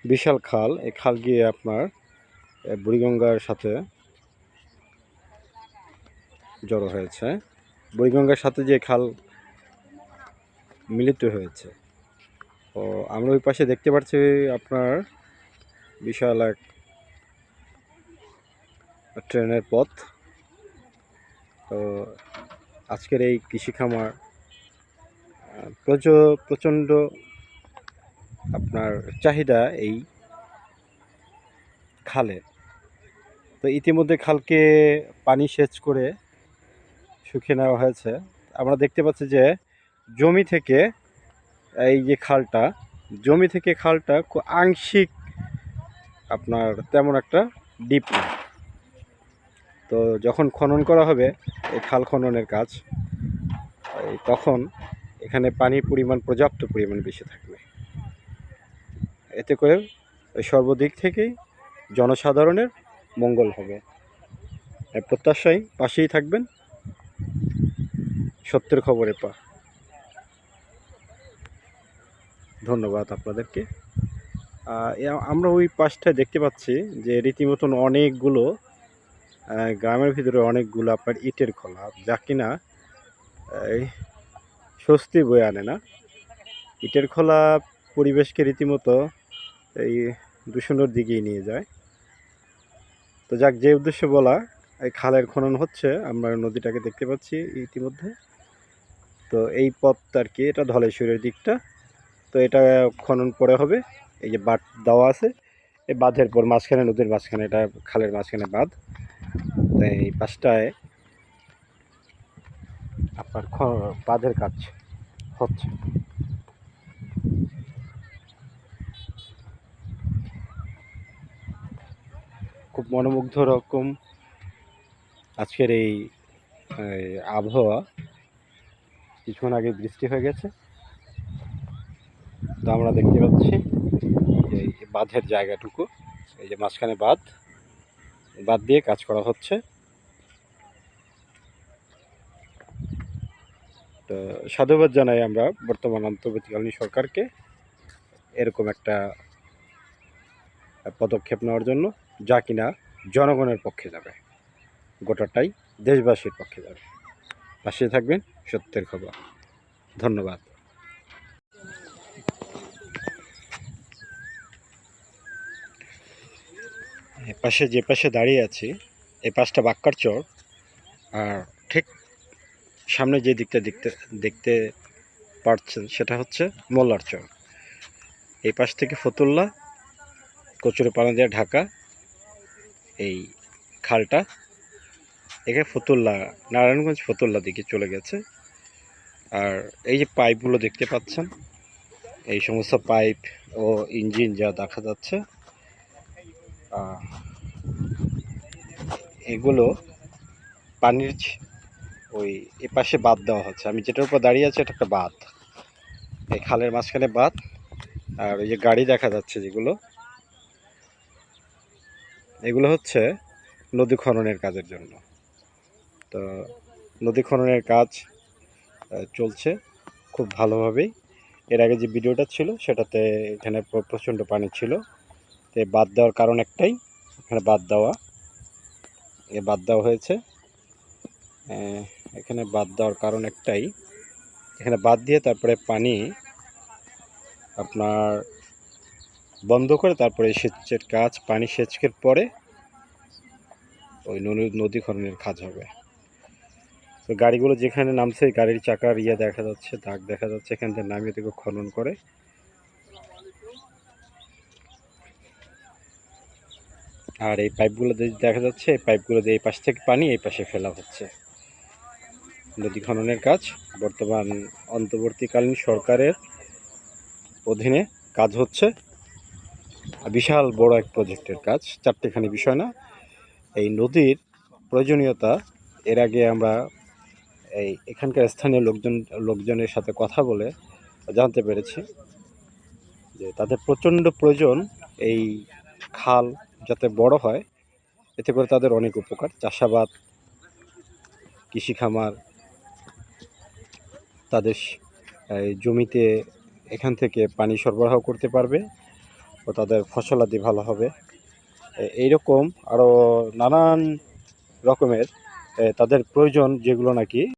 বিশাল খাল। এই খাল গিয়ে আপনার বুড়িগঙ্গার সাথে জড়ো হয়েছে। বুড়িগঙ্গার সাথে যে খাল মিলিত হয়েছে। তো আমরা ওই পাশে দেখতে পাচ্ছি আপনার বিশাল এক ট্রেনের পথ। তো আজকের এই কৃষি খামার প্রচণ্ড আপনার চাহিদা এই খালে। তো ইতিমধ্যে খালকে পানি সেচ করে শুকিয়ে নেওয়া হয়েছে। আমরা দেখতে পাচ্ছি যে জমি থেকে এই যে খালটা, জমি থেকে খালটা আংশিক আপনার তেমন একটা ডিপ না। তো যখন খনন করা হবে এই খাল খননের কাজ, তখন এখানে পানির পরিমাণ পর্যাপ্ত পরিমাণ বেশি থাকবে। এতে করে সর্বদিক থেকেই জনসাধারণের মঙ্গল হবে। প্রত্যাশায় পাশেই থাকবেন সত্যের খবরে ধন্যবাদ আপনাদেরকে। আমরা ওই পাশটায় দেখতে পাচ্ছি যে রীতিমতন অনেকগুলো গ্রামের ভিতরে অনেকগুলো আপনার ইটের খোলা, যা কিনা এই স্বস্তি বয়ে আনে না। ইটের খোলা পরিবেশকে রীতিমতো এই দূষণের দিকেই নিয়ে যায়। তো যাক, যে উদ্দেশ্যে বলা, এই খালের খনন হচ্ছে, আমরা নদীটাকে দেখতে পাচ্ছি ইতিমধ্যে। তো এই পথটা আর কি, এটা ধলেশ্বরের দিকটা। তো এটা খনন পরে হবে। এই যে বাঁধ দেওয়া আছে, এই বাঁধের পর মাঝখানে, নদীর মাঝখানে, এটা খালের মাঝখানে বাঁধ। তো এই পাশটায় আপনার বাঁধের কাজ হচ্ছে। খুব মনোমুগ্ধ রকম আজকের এই আবহাওয়া। কিছুক্ষণ আগে বৃষ্টি হয়ে গেছে। তো আমরা দেখতে পাচ্ছি যে এই বাঁধের জায়গাটুকু, এই যে মাঝখানে বাঁধ দিয়ে কাজ করা হচ্ছে। তো সাধুবাদ জানাই আমরা বর্তমান অন্তর্বর্তীকালীন সরকারকে এরকম একটা পদক্ষেপ নেওয়ার জন্য, যা কিনা জনগণের পক্ষে যাবে, গোটাটাই দেশবাসীর পক্ষে যাবে। পাশে থাকবেন সত্যের খবর। ধন্যবাদ। পাশে যে পাশে দাঁড়িয়ে আছি, এই পাশটা বাক্কার চর। আর ঠিক সামনে যে দিকটা দেখতে পাচ্ছেন সেটা হচ্ছে মোল্লার চর। এই পাশ থেকে ফতুল্লা, কচুরিপানা দিয়ে ঢাকা এই খালটা এখানে ফতুল্লা, নারায়ণগঞ্জ ফতুল্লা দিকে চলে গেছে। আর এই যে পাইপগুলো দেখতে পাচ্ছেন, এই সমস্ত পাইপ ও ইঞ্জিন যা দেখা যাচ্ছে, এগুলো পানির ওই এপাশে বাঁধ দেওয়া হচ্ছে। আমি যেটার উপর দাঁড়িয়ে আছি এটা একটা বাঁধ, এই খালের মাঝখানে বাঁধ। আর ওই যে গাড়ি দেখা যাচ্ছে যেগুলো, এগুলো হচ্ছে নদী খননের কাজের জন্য। তো নদী খননের কাজ চলছে খুব ভালোভাবেই। এর আগে যে ভিডিওটা ছিল সেটাতে এখানে প্রচণ্ড পানি ছিল। তো বাঁধ দেওয়ার কারণ একটাই, এখানে বাঁধ দেওয়া হয়েছে। এখানে বাঁধ দেওয়ার কারণ একটাই, এখানে বাঁধ দিয়ে তারপরে পানি আপনার বন্ধ করে তারপরে সেচের কাজ, পানি সেচের পরে ওই নদী খননের কাজ হবে। তো গাড়িগুলো যেখানে নামছে, গাড়ির চাকার দেখা যাচ্ছে, দাগ দেখা যাচ্ছে, এখান থেকে নামিয়ে থেকে খনন করে। আর এই পাইপগুলো দেখা যাচ্ছে, এই পাইপগুলো দিয়ে এই পাশ থেকে পানি এই পাশে ফেলা হচ্ছে। নদী খননের কাজ বর্তমান অন্তর্বর্তীকালীন সরকারের অধীনে কাজ হচ্ছে। বিশাল বড় এক প্রজেক্টের কাজ, চারটেখানি বিষয় না। এই নদীর প্রয়োজনীয়তা এর আগে আমরা এখানকার স্থানীয় লোকজনের সাথে কথা বলে জানতে পেরেছি যে তাদের প্রচণ্ড প্রয়োজন এই খাল যাতে বড় হয়, এতে করে তাদের অনেক উপকার। চাষাবাদ, কৃষি খামার, তাদের জমিতে এখান থেকে পানি সরবরাহ করতে পারবে ও তাদের ফসলাদি ভালো হবে। এইরকম আরও নানান রকমের তাদের প্রয়োজন যেগুলো নাকি